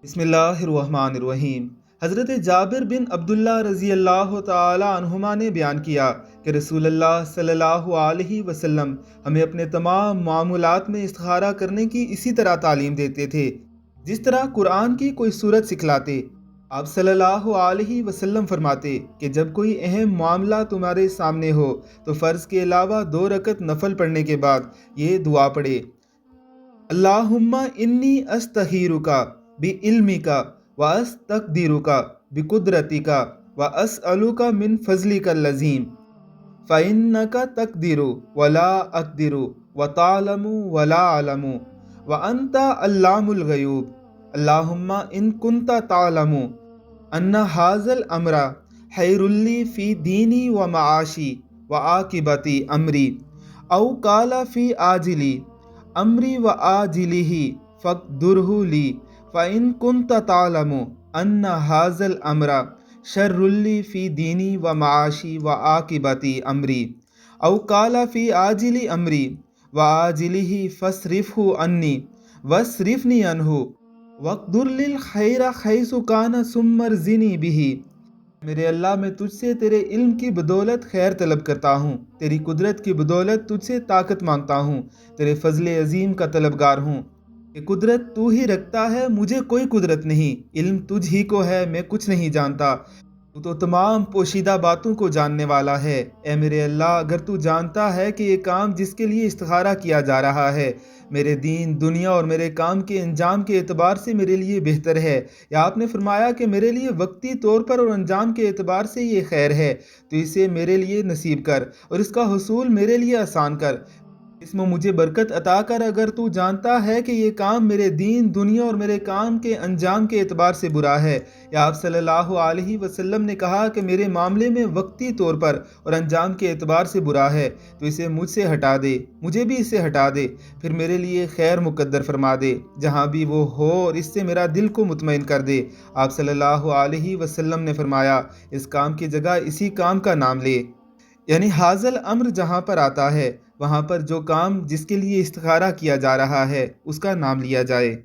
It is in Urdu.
بسم اللہ الرحمن الرحیم۔ حضرت جابر بن عبداللہ رضی اللہ تعالی عنہما نے بیان کیا کہ رسول اللہ صلی اللہ علیہ وسلم ہمیں اپنے تمام معاملات میں استخارہ کرنے کی اسی طرح تعلیم دیتے تھے جس طرح قرآن کی کوئی سورت سکھلاتے۔ آپ صلی اللہ علیہ وسلم فرماتے کہ جب کوئی اہم معاملہ تمہارے سامنے ہو تو فرض کے علاوہ 2 رکعت نفل پڑھنے کے بعد یہ دعا پڑھے: اللہم انی استخیرک بعلمک واستقدرک بقدرتک واسألک من فضلک العظیم فإنک تقدر ولا اقدر وتعلم ولا اعلم وانت علام الغیوب اللہم ان کنت تعلم ان ھذا الامر خیر لی فی دینی ومعاشی وعاقبۃ امری او قال فی عاجلی امری وآجلہ فاقدرہ لی فإن كنت تعلم ان ھذا الامر شر لی فی دینی ومعاشی وعاقبۃ امری او قال فی عاجل امری وآجلہ فاصرفہ عنی واصرفنی عنہ واقدر لی الخیر حیث کان ثم ارزقنی بہ۔ میرے اللہ، میں تجھ سے تیرے علم کی بدولت خیر طلب کرتا ہوں، تیری قدرت کی بدولت تجھ سے طاقت مانگتا ہوں، تیرے فضل عظیم کا طلبگار ہوں کہ قدرت تو ہی رکھتا ہے، مجھے کوئی قدرت نہیں، علم تجھ ہی کو ہے، میں کچھ نہیں جانتا، تو تمام پوشیدہ باتوں کو جاننے والا ہے۔ اے میرے اللہ، اگر تو جانتا ہے کہ یہ کام جس کے لیے استخارہ کیا جا رہا ہے میرے دین دنیا اور میرے کام کے انجام کے اعتبار سے میرے لیے بہتر ہے، یا آپ نے فرمایا کہ میرے لیے وقتی طور پر اور انجام کے اعتبار سے یہ خیر ہے، تو اسے میرے لیے نصیب کر اور اس کا حصول میرے لیے آسان کر، اس میں مجھے برکت عطا کر۔ اگر تو جانتا ہے کہ یہ کام میرے دین دنیا اور میرے کام کے انجام کے اعتبار سے برا ہے، یا آپ صلی اللہ علیہ وسلم نے کہا کہ میرے معاملے میں وقتی طور پر اور انجام کے اعتبار سے برا ہے، تو اسے مجھ سے ہٹا دے، مجھے بھی اسے ہٹا دے، پھر میرے لیے خیر مقدر فرما دے جہاں بھی وہ ہو، اور اس سے میرا دل کو مطمئن کر دے۔ آپ صلی اللہ علیہ وسلم نے فرمایا، اس کام کی جگہ اسی کام کا نام لے، یعنی ھذا الامر جہاں پر آتا ہے وہاں پر جو کام جس کے لیے استخارہ کیا جا رہا ہے اس کا نام لیا جائے۔